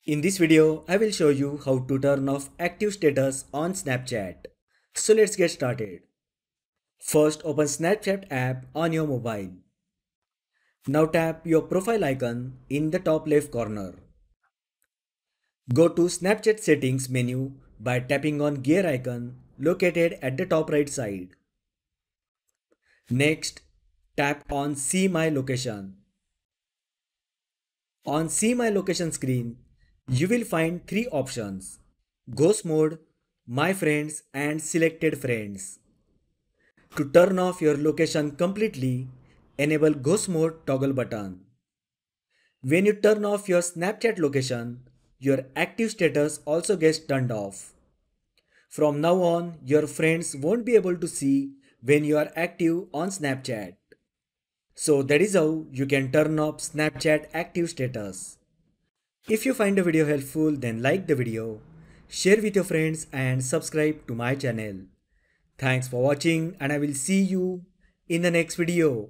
In this video, I will show you how to turn off active status on Snapchat. So let's get started. First, open Snapchat app on your mobile. Now tap your profile icon in the top left corner. Go to Snapchat settings menu by tapping on gear icon located at the top right side. Next, tap on See My Location. On See My Location screen, you will find three options: Ghost Mode, My Friends and Selected Friends. To turn off your location completely, enable Ghost Mode toggle button. When you turn off your Snapchat location, your active status also gets turned off. From now on, your friends won't be able to see when you are active on Snapchat. So that is how you can turn off Snapchat active status. If you find the video helpful, then like the video, share with your friends and subscribe to my channel. Thanks for watching and I will see you in the next video.